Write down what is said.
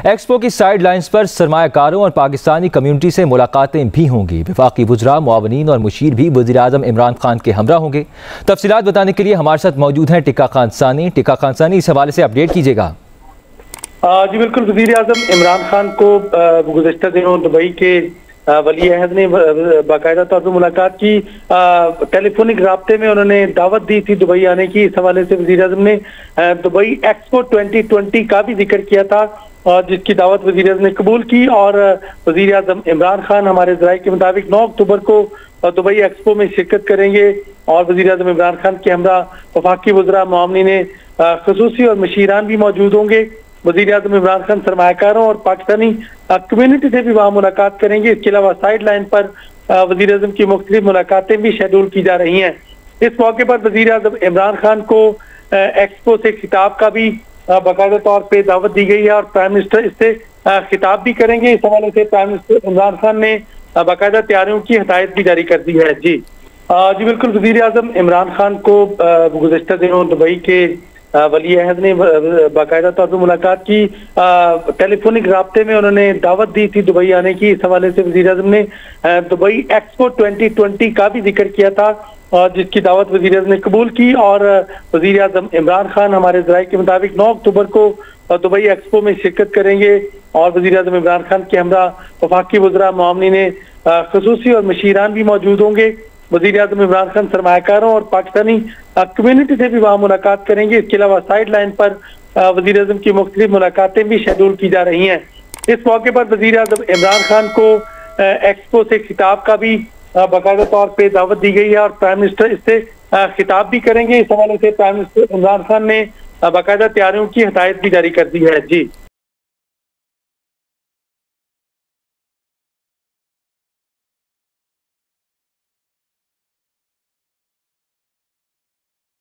Expo की side lines पर सरमायाकारों और पाकिस्तानी कम्युनिटी से मुलाकातें भी होंगी। वफाकी वुज़रा, मुआवनीन और मुशीर भी वज़ीर-ए-आज़म इमरान खान के हमरा होंगे। तफसीलात बताने के लिए हमारे साथ मौजूद हैं टिक्का खान सानी। टिक्का खान सानी, इस हवाले से अपडेट कीजिएगा। जी बिल्कुल, वज़ीर-ए-आज़म इमरान खान को गुज़श्ता दिनों दुबई के वली अहद ने बाकायदा तौर पर मुलाकात की। टेलीफोनिक राब्ते में उन्होंने दावत दी थी दुबई आने की। इस हवाले से वज़ीर-ए-आज़म ने दुबई एक्सपो 2020 का भी जिक्र किया था, जिसकी दावत वज़ीर-ए-आज़म ने कबूल की। और वज़ीर-ए-आज़म इमरान खान हमारे ज़राए के मुताबिक 9 अक्टूबर को दुबई एक्सपो में शिरकत करेंगे। और वज़ीर-ए-आज़म इमरान खान के हमरा वफाकी वुज़रा, मुआवनीन ख़ुसूसी और मशीरान भी मौजूद होंगे। वज़ीर-ए-आज़म इमरान खान सरमायाकारों और पाकिस्तानी कम्युनिटी से भी वहाँ मुलाकात करेंगे। इसके अलावा साइड लाइन पर वज़ीर-ए-आज़म की मुख्तलिफ मुलाकातें भी शेड्यूल की जा रही हैं। इस मौके पर वज़ीर-ए-आज़म इमरान खान को एक्सपो से खिताब का भी बाकायदा तौर पर दावत दी गई है और प्राइम मिनिस्टर इससे खिताब भी करेंगे। इस हवाले से प्राइम मिनिस्टर इमरान खान ने बाकायदा तैयारियों की हिदायत भी जारी कर दी है। जी बिल्कुल, वज़ीर-ए-आज़म इमरान खान को गुज़श्ता दिनों दुबई के वली अहद ने बाकायदा तौर पर मुलाकात की। टेलीफोनिक राब्ते में उन्होंने दावत दी थी दुबई आने की। इस हवाले से वज़ीर-ए-आज़म ने दुबई एक्सपो 2020 का भी जिक्र किया था, जिसकी दावत वज़ीर-ए-आज़म ने कबूल की। और वज़ीर-ए-आज़म इमरान खान हमारे ज़राए के मुताबिक 9 अक्टूबर को दुबई एक्सपो में शिरकत करेंगे। और वज़ीर-ए-आज़म इमरान खान के हमरा वफाकी वुज़रा, मुआवनीन ख़ुसूसी और मशीरान भी मौजूद होंगे। वज़ीर-ए-आज़म इमरान खान सरमायाकारों और पाकिस्तानी कम्युनिटी से भी वहाँ मुलाकात करेंगे। इसके अलावा साइड लाइन पर वज़ीर-ए-आज़म की मुख्तलिफ मुलाकातें भी शेड्यूल की जा रही हैं। इस मौके पर वज़ीर-ए-आज़म इमरान खान को एक्सपो से खिताब का भी बाकायदा तौर पर दावत दी गई है और प्राइम मिनिस्टर इससे खिताब भी करेंगे। इस हवाले से प्राइम मिनिस्टर इमरान खान ने बाकायदा तैयारियों की हिदायत भी जारी कर दी है। जी।